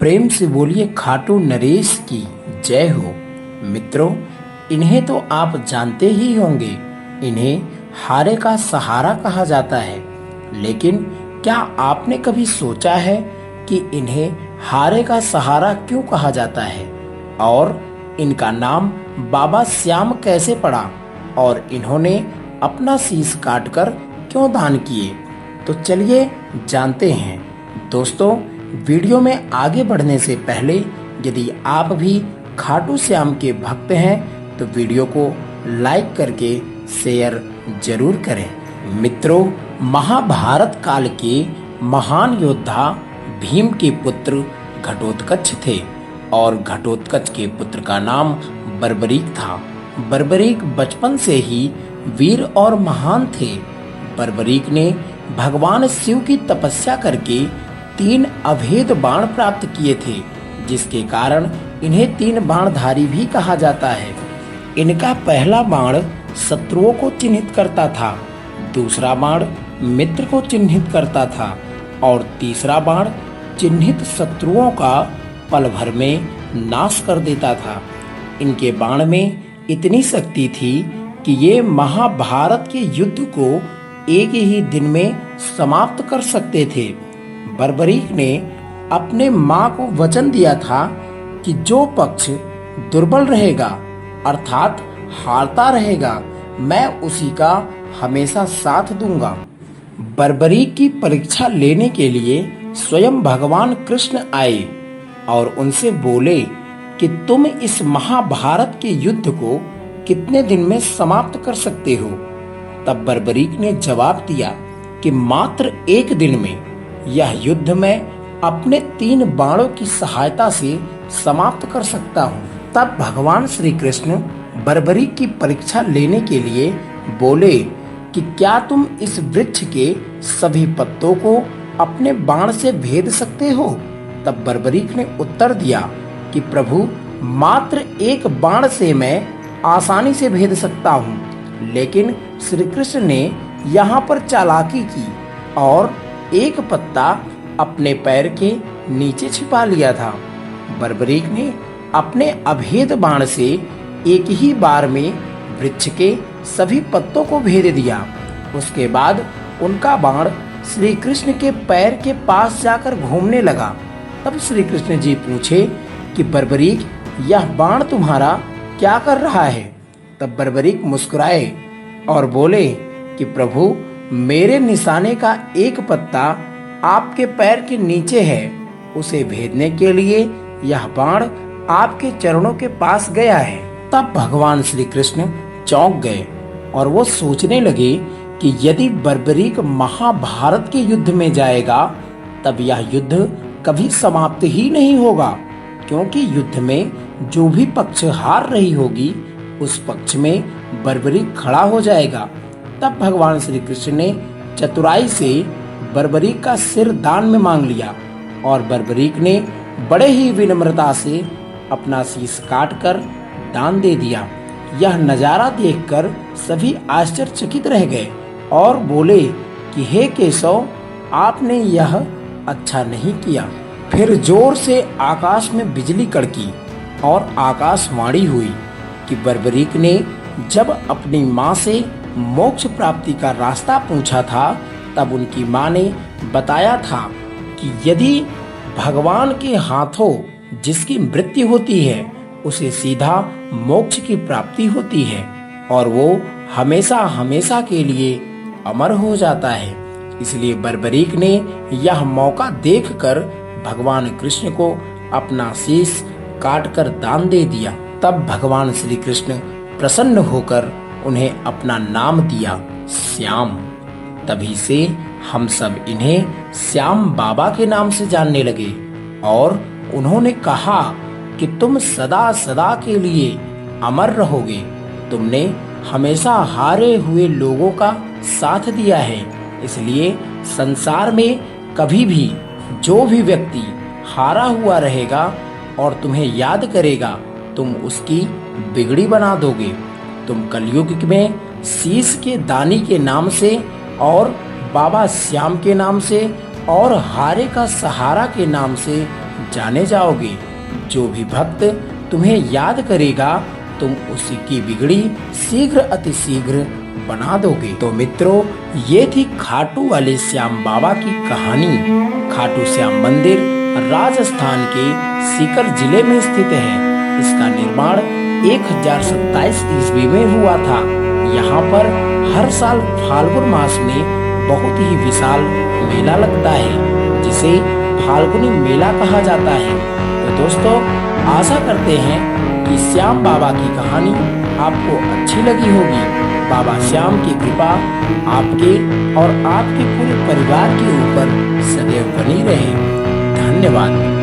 प्रेम से बोलिए खाटू नरेश की जय हो। मित्रों, इन्हें तो आप जानते ही होंगे। इन्हें हारे का सहारा कहा जाता है। लेकिन क्या आपने कभी सोचा है कि इन्हें हारे का सहारा क्यों कहा जाता है और इनका नाम बाबा श्याम कैसे पड़ा और इन्होंने अपना शीश काटकर क्यों दान किए? तो चलिए जानते हैं। दोस्तों, वीडियो में आगे बढ़ने से पहले यदि आप भी खाटू श्याम के भक्त हैं तो वीडियो को लाइक करके शेयर जरूर करें। मित्रों, महाभारत काल के महान योद्धा भीम के पुत्र घटोत्कच थे और घटोत्कच के पुत्र का नाम बर्बरीक था। बर्बरीक बचपन से ही वीर और महान थे। बर्बरीक ने भगवान शिव की तपस्या करके 3 अभेद बाण प्राप्त किए थे, जिसके कारण इन्हें 3 बाणधारी भी कहा जाता है। इनका पहला बाण शत्रुओं को चिन्हित करता था, दूसरा बाण मित्र को चिन्हित करता था और तीसरा बाण चिन्हित शत्रुओं का पल भर में नाश कर देता था। इनके बाण में इतनी शक्ति थी कि ये महाभारत के युद्ध को एक ही दिन में समाप्त कर सकते थे। बर्बरीक ने अपने मां को वचन दिया था कि जो पक्ष दुर्बल रहेगा अर्थात हारता रहेगा, मैं उसी का हमेशा साथ दूंगा। बर्बरीक की परीक्षा लेने के लिए स्वयं भगवान कृष्ण आए और उनसे बोले कि तुम इस महाभारत के युद्ध को कितने दिन में समाप्त कर सकते हो? तब बर्बरीक ने जवाब दिया कि मात्र 1 दिन में यह युद्ध मैं अपने 3 बाणों की सहायता से समाप्त कर सकता हूँ। तब भगवान श्री कृष्ण बर्बरीक की परीक्षा लेने के लिए बोले कि क्या तुम इस वृक्ष के सभी पत्तों को अपने बाण से भेद सकते हो? तब बर्बरीक ने उत्तर दिया कि प्रभु, मात्र 1 बाण से मैं आसानी से भेद सकता हूँ। लेकिन श्री कृष्ण ने यहाँ पर चालाकी की और 1 पत्ता अपने पैर के नीचे छिपा लिया था। बर्बरीक ने अपने अभेद बाण से एक ही बार में वृक्ष के सभी पत्तों को भेद दिया। उसके बाद उनका बाण श्री कृष्ण के पैर के पास जाकर घूमने लगा। तब श्री कृष्ण जी पूछे कि बर्बरीक, यह बाण तुम्हारा क्या कर रहा है? तब बर्बरीक मुस्कुराए और बोले कि प्रभु, मेरे निशाने का 1 पत्ता आपके पैर के नीचे है। उसे भेदने के लिए यह बाण आपके चरणों के पास गया है। तब भगवान श्री कृष्ण चौंक गए और वो सोचने लगे कि यदि बर्बरीक महाभारत के युद्ध में जाएगा तब यह युद्ध कभी समाप्त ही नहीं होगा, क्योंकि युद्ध में जो भी पक्ष हार रही होगी उस पक्ष में बर्बरीक खड़ा हो जाएगा। तब भगवान श्री कृष्ण ने चतुराई से बर्बरीक का सिर दान में मांग लिया और बर्बरीक ने बड़े ही विनम्रता से अपना शीश काटकर दान दे दिया। यह नजारा देखकर सभी आश्चर्यचकित रह गए और बोले कि हे केशव, आपने यह अच्छा नहीं किया। फिर जोर से आकाश में बिजली कड़की और आकाशवाणी हुई कि बर्बरीक ने जब अपनी माँ से मोक्ष प्राप्ति का रास्ता पूछा था तब उनकी माँ ने बताया था कि यदि भगवान के हाथों जिसकी मृत्यु होती है उसे सीधा मोक्ष की प्राप्ति होती है और वो हमेशा हमेशा के लिए अमर हो जाता है। इसलिए बर्बरीक ने यह मौका देखकर भगवान कृष्ण को अपना शीश काटकर दान दे दिया। तब भगवान श्री कृष्ण प्रसन्न होकर उन्हें अपना नाम दिया श्याम। तभी से हम सब इन्हें श्याम बाबा के नाम से जानने लगे और उन्होंने कहा कि तुम सदा सदा के लिए अमर रहोगे। तुमने हमेशा हारे हुए लोगों का साथ दिया है, इसलिए संसार में कभी भी जो भी व्यक्ति हारा हुआ रहेगा और तुम्हें याद करेगा तुम उसकी बिगड़ी बना दोगे। तुम कलयुग में शीश के दानी के नाम से और बाबा श्याम के नाम से और हारे का सहारा के नाम से जाने जाओगे। जो भी भक्त तुम्हें याद करेगा तुम उसी की बिगड़ी शीघ्र अतिशीघ्र बना दोगे। तो मित्रों, ये थी खाटू वाले श्याम बाबा की कहानी। खाटू श्याम मंदिर राजस्थान के सीकर जिले में स्थित है। इसका निर्माण 1027 ईस्वी में हुआ था। यहाँ पर हर साल फाल्गुन मास में बहुत ही विशाल मेला लगता है, जिसे फाल्गुनी मेला कहा जाता है। तो दोस्तों, आशा करते हैं कि श्याम बाबा की कहानी आपको अच्छी लगी होगी। बाबा श्याम की कृपा आपके और आपके पूरे परिवार के ऊपर सदैव बनी रहे। धन्यवाद।